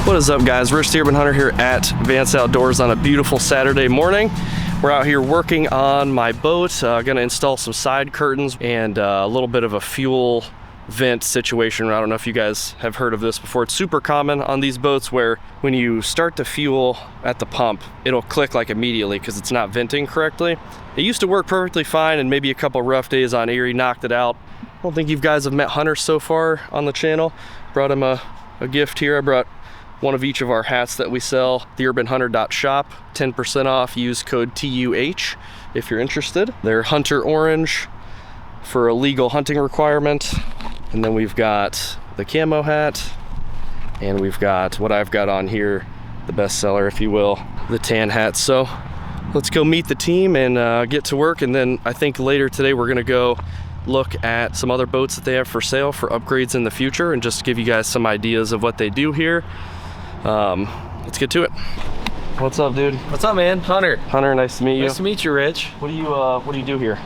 What is up, guys? Rich the Urban Hunter here at Vance Outdoors on a beautiful Saturday morning. We're out here working on my boat. Gonna install some side curtains and a little bit of a fuel vent situation. I don't know if you guys have heard of this before. It's super common on these boats where when you start the fuel at the pump, it'll click like immediately because it's not venting correctly. It used to work perfectly fine, and maybe a couple rough days on Erie knocked it out. I don't think you guys have met hunters so far on the channel. Brought him a gift here. I brought one of each of our hats that we sell, theurbanhunter.shop, 10% off, use code TUH if you're interested. They're hunter orange for a legal hunting requirement. And then we've got the camo hat, and we've got what I've got on here, the best seller, if you will, the tan hat. So let's go meet the team and get to work. And then I think later today we're gonna go look at some other boats that they have for sale for upgrades in the future, and just give you guys some ideas of what they do here. Let's get to it. What's up, dude? What's up, man? Hunter. Hunter, nice to meet you. Nice to meet you, Rich. What do you do here?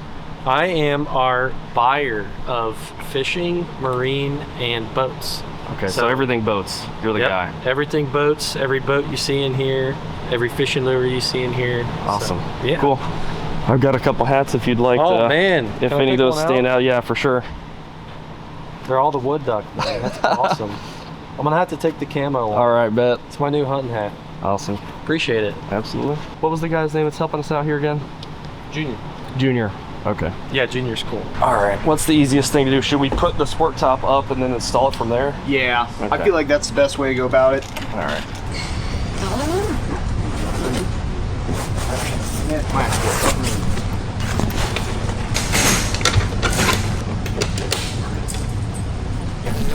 I am our buyer of fishing, marine, and boats. Okay, so everything boats. You're the guy. Everything boats. Every boat you see in here, every fishing lure you see in here. Awesome. So, yeah. Cool. I've got a couple hats if you'd like to. Oh, man. If any of those stand out, yeah, for sure. They're all the wood duck, man. That's awesome. I'm gonna have to take the camo one. All right, bet. It's my new hunting hat. Awesome. Appreciate it. Absolutely. What was the guy's name that's helping us out here again? Junior. Junior. Okay. Yeah, Junior's cool. All right. What's the easiest thing to do? Should we put the sport top up and then install it from there? Yeah. Okay. I feel like that's the best way to go about it. All right.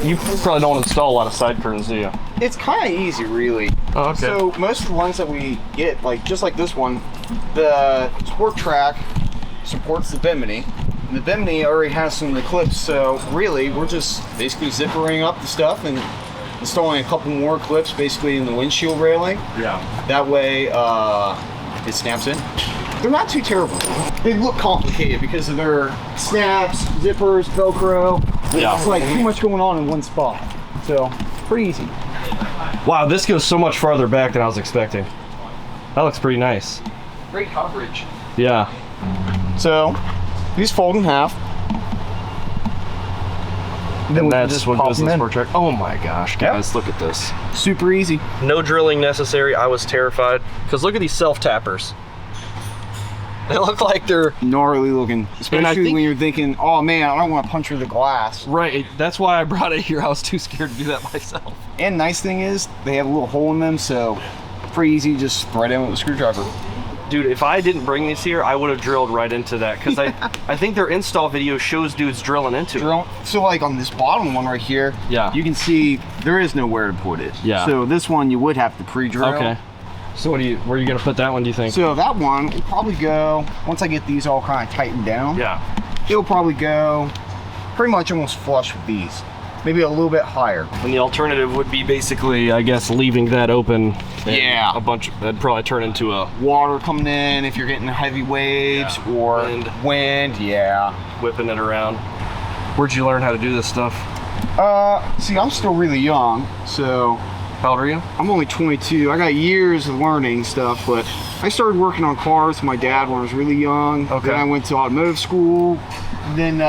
You probably don't install a lot of side curtains, do you? It's kind of easy, really. Oh, okay. So most of the ones that we get, like just like this one, the sport track supports the bimini. And the bimini already has some of the clips, so really we're just basically zippering up the stuff and installing a couple more clips basically in the windshield railing. Yeah. That way it snaps in. They're not too terrible. They look complicated because of their snaps, zippers, Velcro. Yeah. It's like too much going on in one spot. So, pretty easy. Wow, this goes so much farther back than I was expecting. That looks pretty nice. Great coverage. Yeah. So, these fold in half. Then And we that's just what pop goes in them the in. sport track. Oh my gosh, guys, look at this. Super easy. No drilling necessary. I was terrified. Because look at these self-tappers. They look like they're... Gnarly looking. Especially think- when you're thinking, oh man, I don't want to punch through the glass. Right, that's why I brought it here. I was too scared to do that myself. And nice thing is, they have a little hole in them, so pretty easy to just spread in with a screwdriver. Dude, if I didn't bring these here, I would have drilled right into that. Because I think their install video shows dudes drilling into it. So like on this bottom one right here, Yeah. you can see there is nowhere to put it. Yeah. So this one you would have to pre-drill. Okay. So where are you gonna put that one, do you think? So that one will probably go, once I get these all kind of tightened down, Yeah. it'll probably go pretty much almost flush with these. Maybe a little bit higher. And the alternative would be basically, I guess, leaving that open. And Yeah. that'd probably turn into a Water coming in if you're getting heavy waves or wind, yeah. whipping it around. Where'd you learn how to do this stuff? See, I'm still really young, so How old are you? I'm only 22. I got years of learning stuff, but I started working on cars with my dad when I was really young. Okay. Then I went to automotive school. Then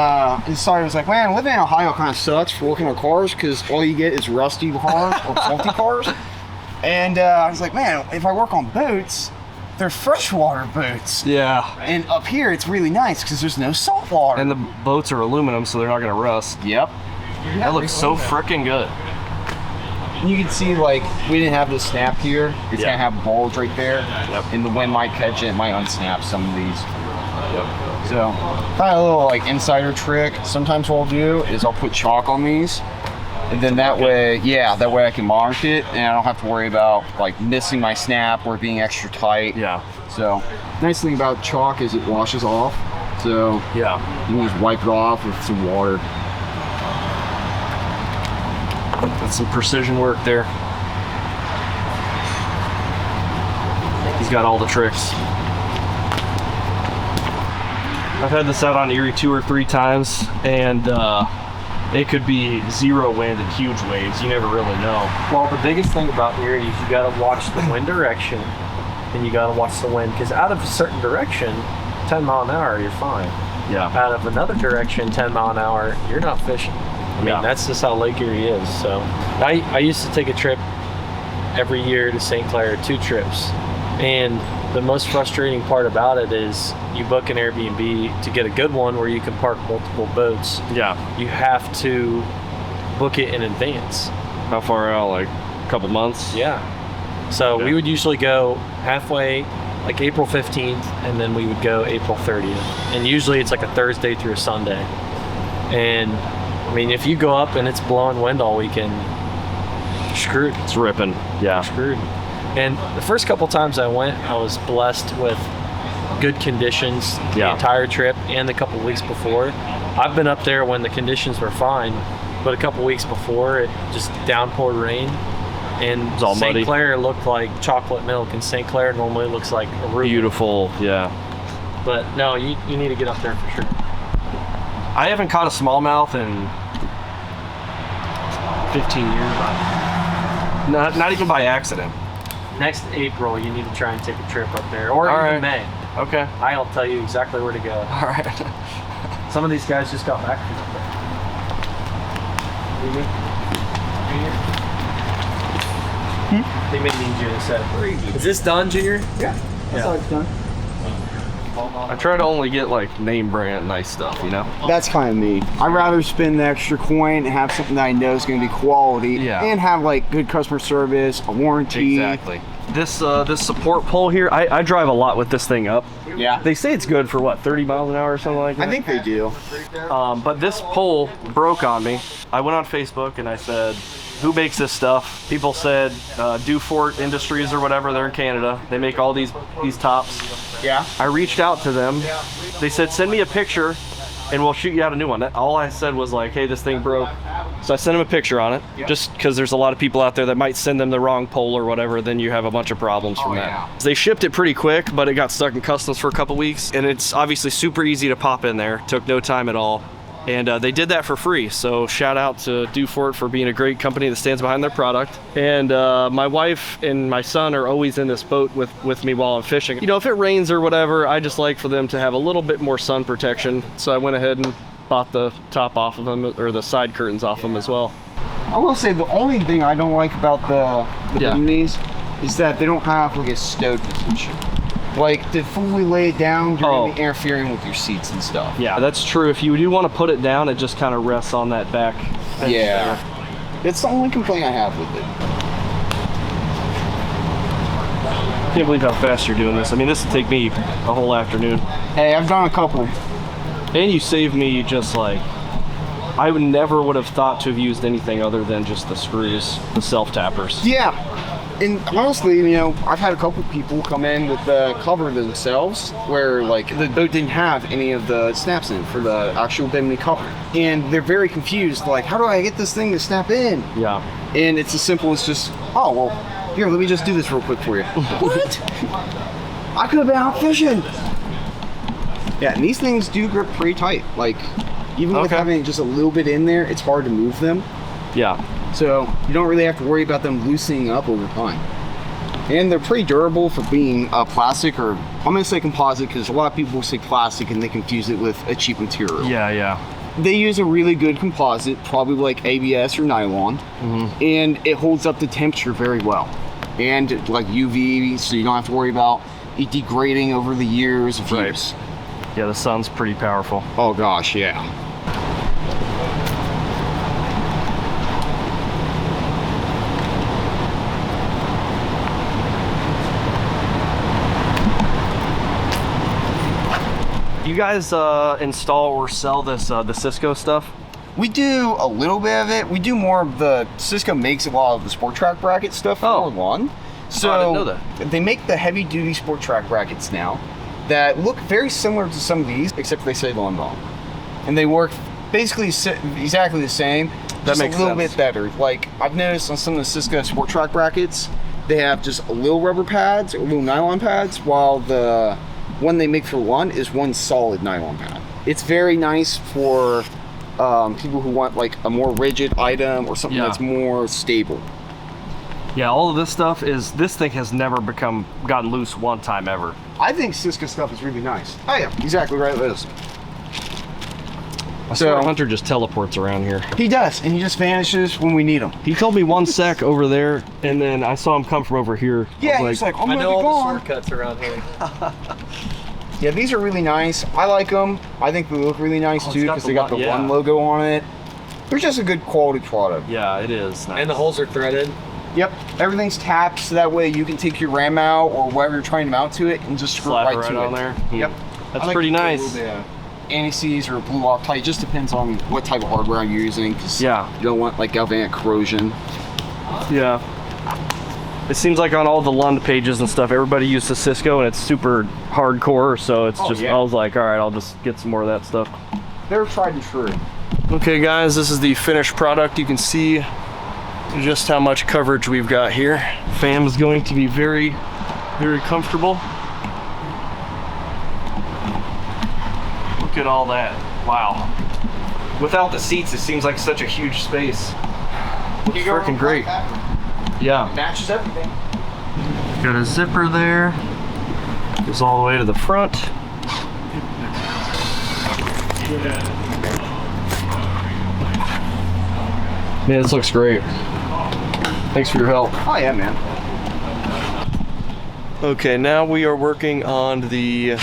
decided I was like, man, living in Ohio kind of sucks for working on cars because all you get is rusty cars or faulty cars. And I was like, man, if I work on boats, they're freshwater boats. Yeah. And up here, it's really nice because there's no salt water. And the boats are aluminum, so they're not gonna rust. Yep. That looks so freaking good. You can see, like, we didn't have this snap here. It's Yeah. gonna have a bulge right there. Yep. And the wind might catch it, it might unsnap some of these. So, kind of a little, like, insider trick. Sometimes what I'll do is I'll put chalk on these. And then that way, that way I can monitor it and I don't have to worry about, like, missing my snap or being extra tight. Yeah. So, nice thing about chalk is it washes off. So, Yeah. you can just wipe it off with some water. That's some precision work there. He's got all the tricks. I've had this out on Erie 2 or 3 times, and it could be zero wind and huge waves. You never really know. Well, the biggest thing about Erie is you got to watch the wind direction, and you got to watch the wind, because out of a certain direction, 10 mile an hour, you're fine. Yeah. Out of another direction, 10 mile an hour, you're not fishing. I mean, that's just how Lake Erie is. So I used to take a trip every year to St. Clair, 2 trips. And the most frustrating part about it is you book an Airbnb to get a good one where you can park multiple boats. Yeah. You have to book it in advance. How far out? Like a couple months? Yeah. So we would usually go halfway, like April 15th, and then we would go April 30th. And usually it's like a Thursday through a Sunday. And I mean, if you go up and it's blowing wind all weekend, you're screwed. It's ripping. Yeah. Screwed. And the first couple times I went, I was blessed with good conditions the entire trip and the couple weeks before. I've been up there when the conditions were fine, but a couple weeks before it just downpoured rain, and St. Clair looked like chocolate milk, and St. Clair normally looks like a ruby. Beautiful, yeah. But no, you need to get up there for sure. I haven't caught a smallmouth in 15 years. Not even by accident. Next April, you need to try and take a trip up there, or even May. Okay. I'll tell you exactly where to go. All right. Some of these guys just got back from up there. They may need you in a set. Is this done, Junior? Yeah. That's all it's done. I try to only get like name brand nice stuff, you know? That's kind of me. I'd rather spend the extra coin and have something that I know is going to be quality and have like good customer service, a warranty. Exactly. This this support pole here, I drive a lot with this thing up. Yeah. They say it's good for what, 30 miles an hour or something like that? I think they do. But this pole broke on me. I went on Facebook and I said, who makes this stuff? People said Dufort Industries or whatever, they're in Canada. They make all these tops. Yeah. I reached out to them. They said, send me a picture and we'll shoot you out a new one. All I said was like, hey, this thing broke. So I sent them a picture on it, just because there's a lot of people out there that might send them the wrong pole or whatever, then you have a bunch of problems from that. They shipped it pretty quick, but it got stuck in customs for a couple weeks, and it's obviously super easy to pop in there. Took no time at all. And they did that for free. So shout out to Dufort for being a great company that stands behind their product. And my wife and my son are always in this boat with me while I'm fishing. You know, if it rains or whatever, I just like for them to have a little bit more sun protection. So I went ahead and bought the top off of them, or the side curtains off them as well. I will say the only thing I don't like about the bimini's is that they don't have like a stow position. Like to fully lay it down, you're gonna be interfering with your seats and stuff. Yeah, that's true. If you do want to put it down, it just kind of rests on that back. Yeah. It's the only complaint I have with it. Can't believe how fast you're doing this. I mean, this would take me a whole afternoon. Hey, I've done a couple. And you saved me just like, I would have thought to have used anything other than just the screws, the self-tappers. Yeah. And honestly, you know, I've had a couple people come in with the cover themselves where like the boat didn't have any of the snaps in for the actual bimini cover. And they're very confused, like, how do I get this thing to snap in? Yeah. And it's as simple as just, oh, well, here, let me just do this real quick for you. What? I could have been out fishing. Yeah, and these things do grip pretty tight. Like, even with having just a little bit in there, it's hard to move them. Yeah. So you don't really have to worry about them loosening up over time. And they're pretty durable for being plastic, or I'm gonna say composite because a lot of people say plastic and they confuse it with a cheap material. Yeah, yeah. They use a really good composite, probably like ABS or nylon, and it holds up to temperature very well. And like UV, so you don't have to worry about it degrading over the years of use. Yeah, the sun's pretty powerful. Oh gosh, yeah. You guys install or sell this the Cisco stuff? We do a little bit of it. We do more of the, Cisco makes a lot of the sport track bracket stuff for lawn. So I didn't know that. They make the heavy duty sport track brackets now that look very similar to some of these, except they say lawn ball. And they work basically exactly the same, just a little bit better. Like I've noticed on some of the Cisco sport track brackets, they have just a little rubber pads or little nylon pads, while the one they make for lawn is one solid nylon pad. It's very nice for people who want like a more rigid item or something that's more stable. Yeah, all of this stuff this thing has never gotten loose one time ever. I think Sitka stuff is really nice. Oh yeah, exactly right, Liz. I swear Hunter just teleports around here. He does, and he just vanishes when we need him. He told me 1 sec over there, and then I saw him come from over here. Yeah, he's like, I'm I gonna know be all gone. the shortcuts around here. Yeah, these are really nice. I like them. I think they look really nice too because they got the one logo on it. They're just a good quality product. Yeah, it is. Nice. And the holes are threaded. Yep, everything's tapped so that way you can take your ram out or whatever you're trying to mount to it and just screw Slap it right to on it. there. Yep, That's pretty nice. Anti-seize or blue Loctite, just depends on what type of hardware I'm using. Yeah. You don't want like galvanic corrosion. Yeah. It seems like on all the Lund pages and stuff, everybody uses Cisco and it's super hardcore. So it's I was like, all right, I'll just get some more of that stuff. They're tried and true. Okay guys, this is the finished product. You can see just how much coverage we've got here. Fam is going to be very, very comfortable. Look at all that. Wow. Without the seats, it seems like such a huge space. Looks freaking great. Yeah. Matches everything. Got a zipper there. Goes all the way to the front. Man, this looks great. Thanks for your help. Oh yeah, man. Okay, now we are working on the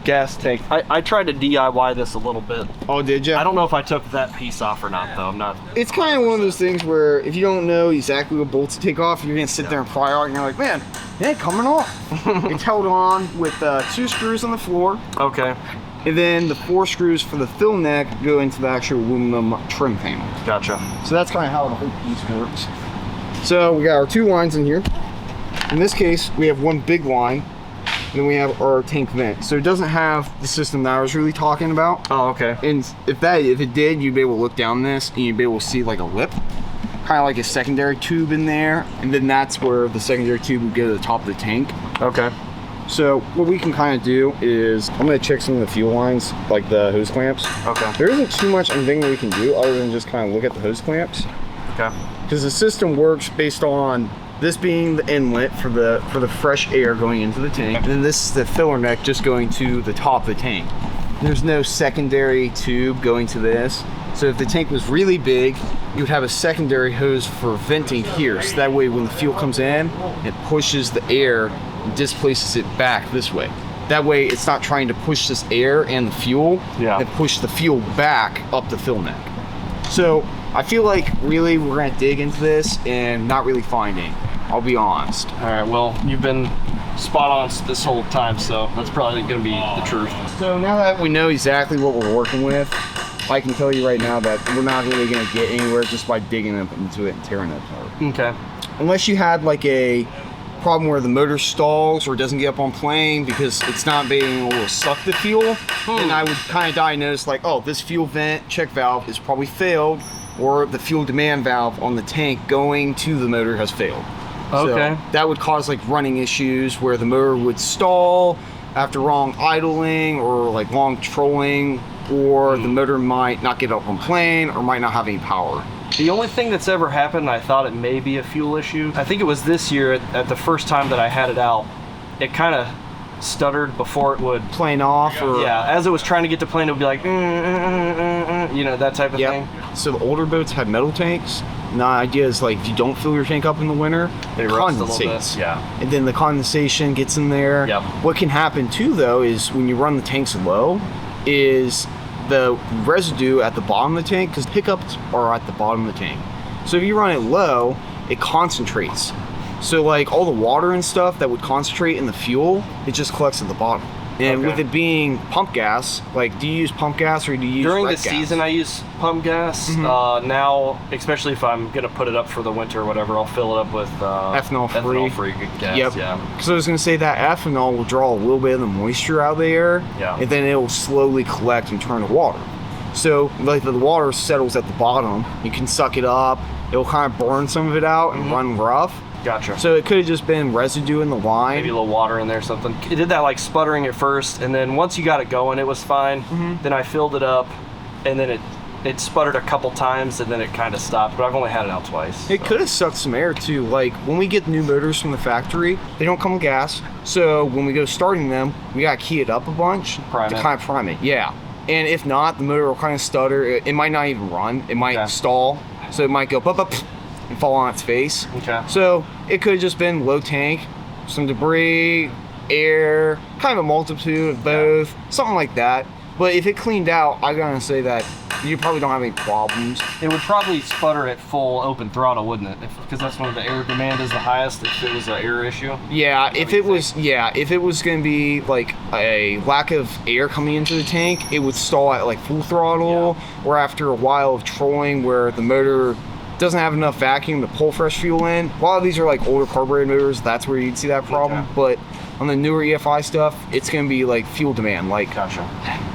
gas tank. I tried to DIY this a little bit. Oh, did you? I don't know if I took that piece off or not, though. I'm not. It's kind of one of those things where if you don't know exactly what bolts to take off, you're gonna sit there and pry out, and you're like, man, it ain't coming off. It's held on with 2 screws on the floor. Okay. And then the 4 screws for the fill neck go into the actual aluminum trim panel. Gotcha. So that's kind of how the whole piece works. So we got our 2 lines in here. In this case, we have 1 big line, and then we have our tank vent. So it doesn't have the system that I was really talking about. Oh, okay. And if it did, you'd be able to look down this and you'd be able to see like a lip, kind of like a secondary tube in there. And then that's where the secondary tube would go to the top of the tank. Okay. So what we can kind of do is, I'm gonna check some of the fuel lines, like the hose clamps. Okay. There isn't too much anything that we can do other than just kind of look at the hose clamps. Okay. Because the system works based on this being the inlet for the fresh air going into the tank, and then this is the filler neck just going to the top of the tank. There's no secondary tube going to this. So if the tank was really big, you would have a secondary hose for venting here. So that way when the fuel comes in, it pushes the air and displaces it back this way. That way it's not trying to push this air and the fuel, and push the fuel back up the fill neck. So I feel like really we're gonna dig into this and not really find anything. I'll be honest. All right, well, you've been spot on this whole time, so that's probably gonna be the truth. So now that we know exactly what we're working with, I can tell you right now that we're not really gonna get anywhere just by digging up into it and tearing it apart. Okay. Unless you had like a problem where the motor stalls or doesn't get up on plane because it's not being able to suck the fuel, then I would kind of diagnose like, oh, this fuel vent check valve is probably failed, or the fuel demand valve on the tank going to the motor has failed. Okay. So that would cause like running issues where the motor would stall after wrong idling or like long trolling, or the motor might not get up on plane or might not have any power. The only thing that's ever happened, I thought it may be a fuel issue. I think it was this year at the first time that I had it out, it kind of stuttered before it would plane off, or as it was trying to get to plane, it would be like you know, that type of thing. So the older boats had metal tanks, and the idea is like if you don't fill your tank up in the winter, it condensates. And then the condensation gets in there. What can happen too though is when you run the tanks low, is the residue at the bottom of the tank, because pickups are at the bottom of the tank. So if you run it low, it concentrates. So like all the water and stuff that would concentrate in the fuel, it just collects at the bottom. And with it being pump gas, like, do you use pump gas or do you use during the gas? season I use pump gas. Now, especially if I'm gonna put it up for the winter or whatever, I'll fill it up with ethanol-free gas. Because I was gonna say that ethanol will draw a little bit of the moisture out of the air, and then it will slowly collect and turn to water. So like the water settles at the bottom, you can suck it up, it will kind of burn some of it out and run rough. Gotcha. So it could have just been residue in the line. Maybe a little water in there or something. It did that like sputtering at first, and then once you got it going, it was fine. Then I filled it up, and then it it sputtered a couple times and then it kind of stopped, but I've only had it out twice. It could have sucked some air too. Like when we get new motors from the factory, they don't come with gas. So when we go starting them, we gotta key it up a bunch to kind of prime it. Yeah. And if not, the motor will kind of stutter. It might not even run. It might stall. So it might go up and fall on its face. Okay. So it could have just been low tank, some debris, air, kind of a multitude of both, something like that. But if it cleaned out, I gotta say that you probably don't have any problems. It would probably sputter at full open throttle, wouldn't it? Because that's when the air demand is the highest. If it was an air issue. Yeah, if it was gonna be like a lack of air coming into the tank, it would stall at like full throttle, or after a while of trolling where the motor doesn't have enough vacuum to pull fresh fuel in. A lot of these are like older carbureted motors. That's where you'd see that problem. But on the newer EFI stuff, it's gonna be like fuel demand, like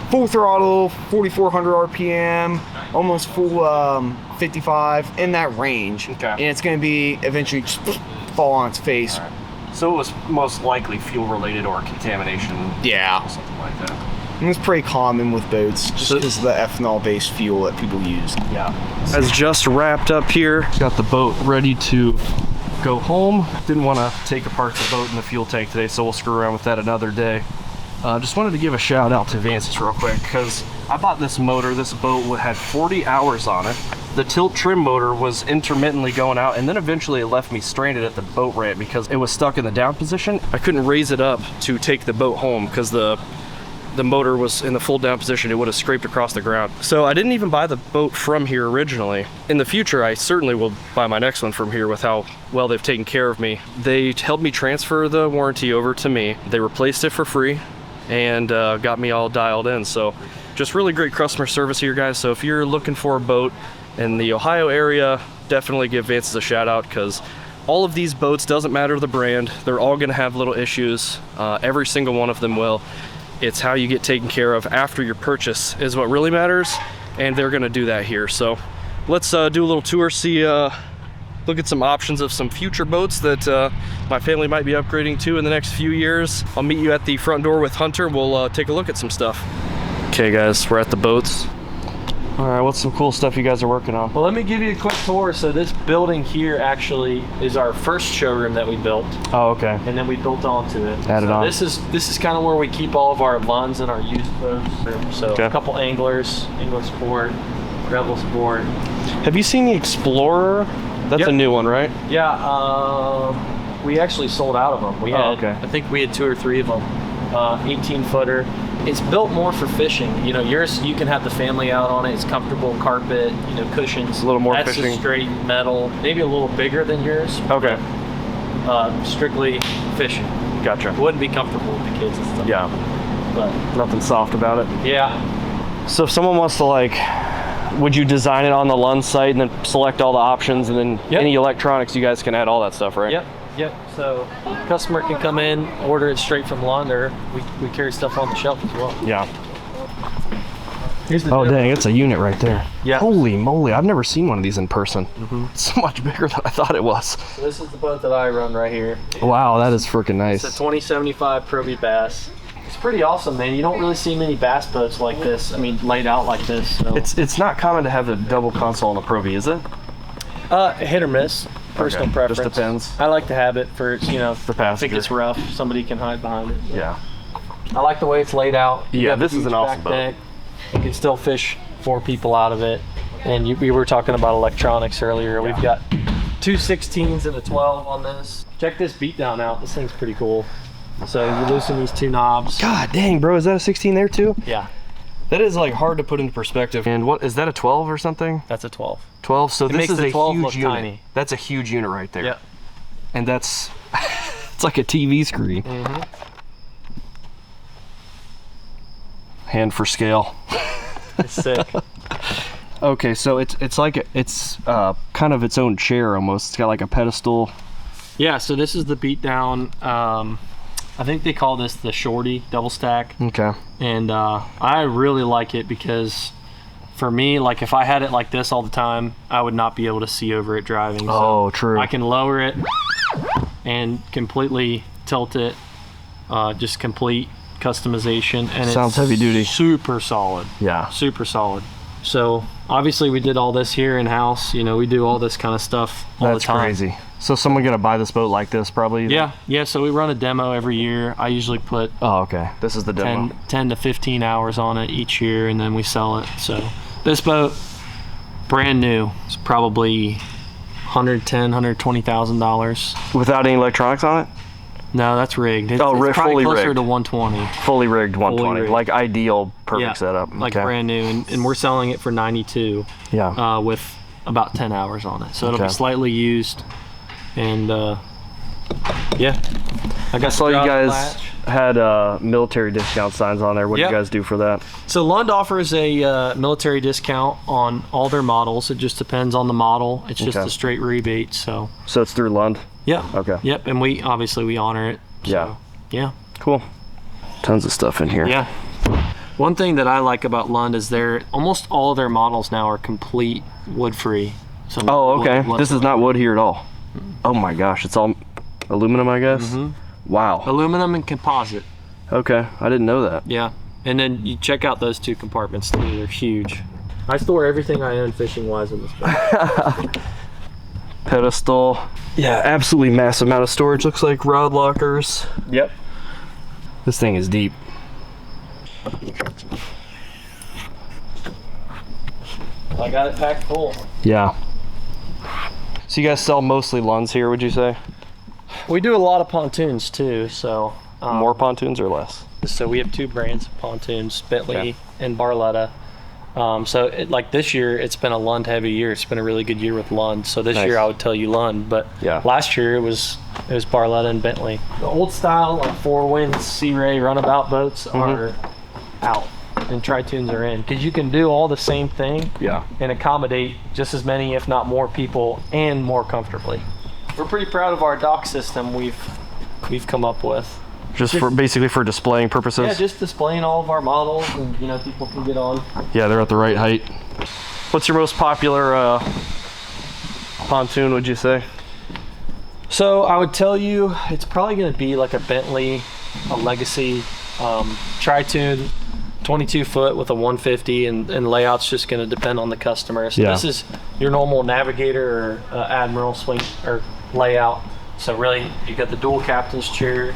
full throttle, 4,400 RPM, almost full 55, in that range. And it's gonna be eventually just fall on its face. So it was most likely fuel related or contamination. Yeah. Or something like that. And it's pretty common with boats, just because of the ethanol-based fuel that people use. Yeah. As just wrapped up here, got the boat ready to go home. Didn't want to take apart the boat and the fuel tank today, so we'll screw around with that another day. Just wanted to give a shout out to Vance real quick, because I bought this motor. This boat had 40 hours on it. The tilt trim motor was intermittently going out, and then eventually it left me stranded at the boat ramp because it was stuck in the down position. I couldn't raise it up to take the boat home because the motor was in the full down position. It would have scraped across the ground. So I didn't even buy the boat from here originally. In the future, I certainly will buy my next one from here with how well they've taken care of me. They helped me transfer the warranty over to me. They replaced it for free and got me all dialed in. So just really great customer service here, guys. So if you're looking for a boat in the Ohio area, definitely give Vance's a shout out, because all of these boats, doesn't matter the brand, they're all gonna have little issues. Every single one of them will. It's how you get taken care of after your purchase is what really matters, and they're gonna do that here. So let's do a little tour, see, look at some options of some future boats that my family might be upgrading to in the next few years. I'll meet you at the front door with Hunter. We'll take a look at some stuff. Okay guys, we're at the boats. All right, what's some cool stuff you guys are working on? Well, let me give you a quick tour. So this building here actually is our first showroom that we built. Oh, okay. And then we built onto it. Added on. This is kind of where we keep all of our Vuns and our used boats. So a couple anglers, Angler Sport, Rebel Sport. Have you seen the Explorer? That's a new one, right? Yeah, we actually sold out of them. We had, I think we had 2 or 3 of them. 18-footer. It's built more for fishing. You know, yours, you can have the family out on it. It's comfortable, carpet, you know, cushions. A little more That's fishing. That's straight metal, maybe a little bigger than yours. Okay. Strictly fishing. Gotcha. It wouldn't be comfortable with the kids and stuff. Yeah. But nothing soft about it. Yeah. So if someone wants to, like, would you design it on the Lund site and then select all the options, and then any electronics, you guys can add all that stuff, right? Yep. So customer can come in, order it straight from Lund, or we carry stuff on the shelf as well. Yeah. Here's the dang, it's a unit right there. Yeah. Holy moly, I've never seen one of these in person. It's so much bigger than I thought it was. So this is the boat that I run right here. Wow, that is freaking nice. It's a 2075 Pro V Bass. It's pretty awesome, man. You don't really see many bass boats like this. I mean, laid out like this. So. It's not common to have a double console on the Pro V, is it? Hit or miss. Personal preference. Just depends. I like to have it for, you know, the passenger. I think it's rough. Somebody can hide behind it. Yeah. I like the way it's laid out. Yeah, this is an awesome boat. Deck. You can still fish 4 people out of it. And we were talking about electronics earlier. We've got 2 16s and a 12 on this. Check this beat down out. This thing's pretty cool. So you loosen these 2 knobs. God dang, bro, is that a 16 there too? Yeah. That is like hard to put into perspective. And what is that, a 12 or something? That's a 12. 12. So this is a huge unit. Tiny. That's a huge unit right there. Yep. And that's it's like a TV screen. Hand for scale. It's sick. Okay, so it's like it's kind of its own chair almost. It's got like a pedestal. Yeah. So this is the beat down. I think they call this the shorty double stack. Okay. And I really like it because for me, like if I had it like this all the time, I would not be able to see over it driving. Oh, true. I can lower it and completely tilt it, just complete customization. And sounds it's heavy duty. Super solid. Yeah. Super solid. So obviously we did all this here in-house. You know, we do all this kind of stuff all the time. That's crazy. So someone gonna buy this boat like this probably? Yeah, so we run a demo every year. I usually put Oh, okay. This is the demo. 10 to 15 hours on it each year, and then we sell it. So this boat, brand new, it's probably $120,000. Without any electronics on it? No, that's rigged. It's Fully probably closer rigged. to 120. Fully rigged 120. rigged. Like ideal, perfect Yeah, setup. like okay. brand new, and we're selling it for 92 Yeah. with about 10 hours on it. So it'll Okay. be slightly used, and yeah. I got saw you the guys latch. had military discount signs on there. What do Yep. you guys do for that? So Lund offers a military discount on all their models. It just depends on the model. It's just Okay. a straight rebate. So So it's through Lund? yeah. Okay. Yep, and we obviously honor it. So, Yeah. yeah. Cool. Tons of stuff in here. Yeah. One thing that I like about Lund is almost all of their models now are complete wood free. So Oh, okay. wood This is not wood here at all. Oh my gosh, it's all aluminum, I guess? Wow. aluminum and composite. Okay, I didn't know that. Yeah. And then you check out those two compartments too. They're huge. I store everything I own fishing wise in this boat. Pedestal. Yeah, absolutely massive amount of storage. Looks like rod lockers. Yep. This thing is deep. I got it packed full. Yeah. So you guys sell mostly Lunds here, would you say? We do a lot of pontoons too, so More pontoons or less? So we have two brands of pontoons, Bentley Okay. and Barletta. Like this year, it's been a Lund heavy year. It's been a really good year with Lund. So this Nice. year I would tell you Lund, but Yeah. last year it was Barletta and Bentley. The old style, like Four Winds, Sea Ray runabout boats are out, and Tritoons are in, because you can do all the same thing Yeah. and accommodate just as many, if not more, people and more comfortably. We're pretty proud of our dock system we've come up with. Just for basically for displaying purposes? Yeah, just displaying all of our models, and people can get on. Yeah, they're at the right height. What's your most popular pontoon, would you say? So I would tell you it's probably going to be like a Bentley, a Legacy, Tritoon, 22 foot with a 150, and layout's just going to depend on the customer. So Yeah. this is your normal Navigator or Admiral swing or layout. So really, you got the dual captain's chair,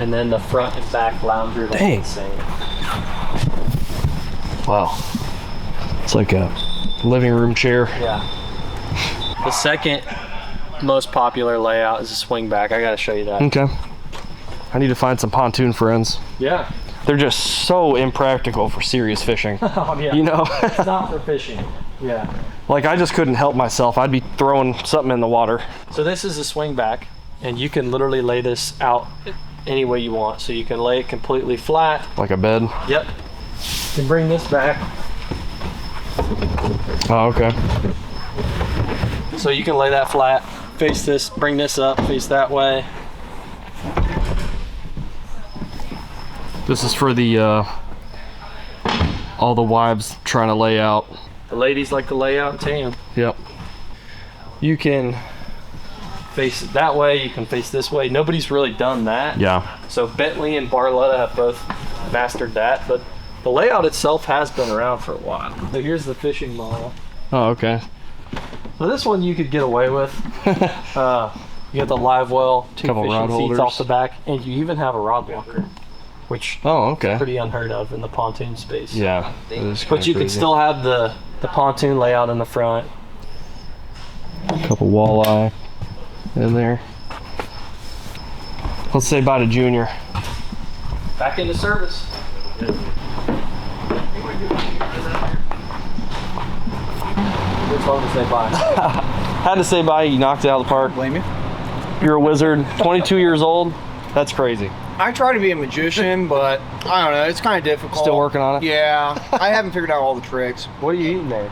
and then the front and back lounger. Dang. The same. Wow. It's like a living room chair. Yeah. The second most popular layout is a swing back. I got to show you that. Okay. I need to find some pontoon friends. Yeah. They're just so impractical for serious fishing. Oh, yeah. You know? It's not for fishing. Yeah. Like, I just couldn't help myself. I'd be throwing something in the water. So this is a swing back, and you can literally lay this out any way you want. So you can lay it completely flat. Like a bed. Yep. You can bring this back. Oh, okay. So you can lay that flat, face this, bring this up, face that way. This is for the, all the wives trying to lay out. The ladies like to lay out and tan. Yep. You can face it that way, you can face this way. Nobody's really done that. Yeah. So Bentley and Barletta have both mastered that, but the layout itself has been around for a while. So here's the fishing model. Oh, okay. So this one you could get away with. You got the live well, two Couple fishing rod seats holders. off the back, and you even have a rod locker, which Oh, okay. is pretty unheard of in the pontoon space. Yeah. That is But you can crazy. still have the pontoon layout in the front. Couple walleye in there. Let's say bye to Junior. Back into service. It's fun to say bye. Had to say bye. You knocked it out of the park. Blame you? You're a wizard. 22 years old. That's crazy. I try to be a magician, but I don't know. It's kind of difficult. Still working on it? Yeah, I haven't figured out all the tricks. What are you eating there?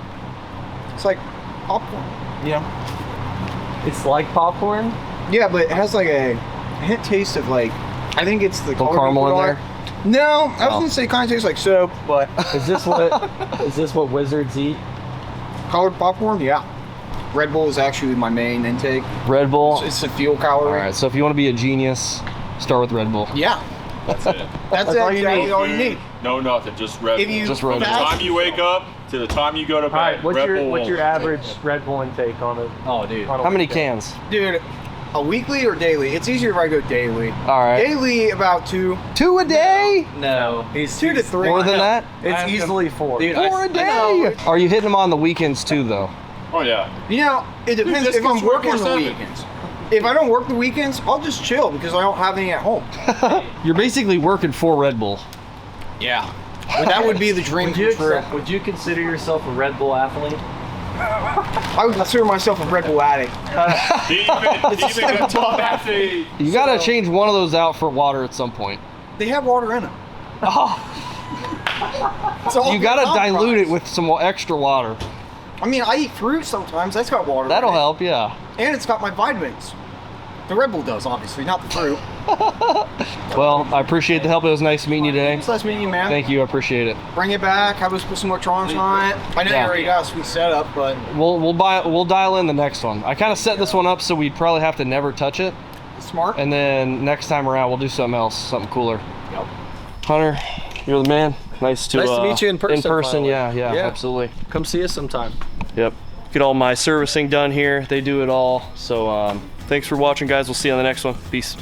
It's like popcorn. You know? It's like popcorn? Yeah, but it has like a hint taste of like, I think it's the Little color caramel we in put on there? it. No, I was Oh. gonna say it kind of tastes like soap, but Is this what wizards eat? colored popcorn, yeah. Red Bull is actually my main intake. Red Bull. It's the fuel calorie. All right. So if you want to be a genius, start with Red Bull. Yeah, That's it. that's all you exactly need. all you need. No, nothing. Just Red If Bull. you Just Red From the Bull. fast- time you wake up to the time you go to bed. All right, what's Red your Bull what's your will- average Red Bull intake on it? Oh, dude. How many cans? Dude, a weekly or daily? It's easier if I go daily. All right. Daily, about 2. 2 a day? No, He's 2 to 3. More than that? it's easily 4. Dude, 4 a day? Are you hitting them on the weekends too, though? Oh yeah. You know, it depends this if I'm goes working the 24/7. weekends. If I don't work the weekends, I'll just chill because I don't have any at home. You're basically working for Red Bull. Yeah. But that would be the dream Would you come true. would you consider yourself a Red Bull athlete? I would consider myself a Red Bull addict. Even a top athlete. You gotta change one of those out for water at some point. They have water in them. Oh, It's all you gotta compromise. dilute it with some extra water. I mean, I eat fruit sometimes. That's got water. That'll in it. help, yeah. And it's got my vitamins. The Red Bull does, obviously, not the fruit. Well, I appreciate the help. It was nice meeting you today. It's nice meeting you, man. Thank you, I appreciate it. Bring it back. Have us put some electronics on it. I know Yeah. you already got a sweet setup, but We'll dial in the next one. I kind of set this one up so we'd probably have to never touch it, it's smart. and then next time around we'll do something else, something cooler. Yep. Hunter, you're the man. Nice to meet you in person. In person, finally. yeah, absolutely. Come see us sometime. Yep. Get all my servicing done here. They do it all. So thanks for watching, guys. We'll see you on the next one. Peace.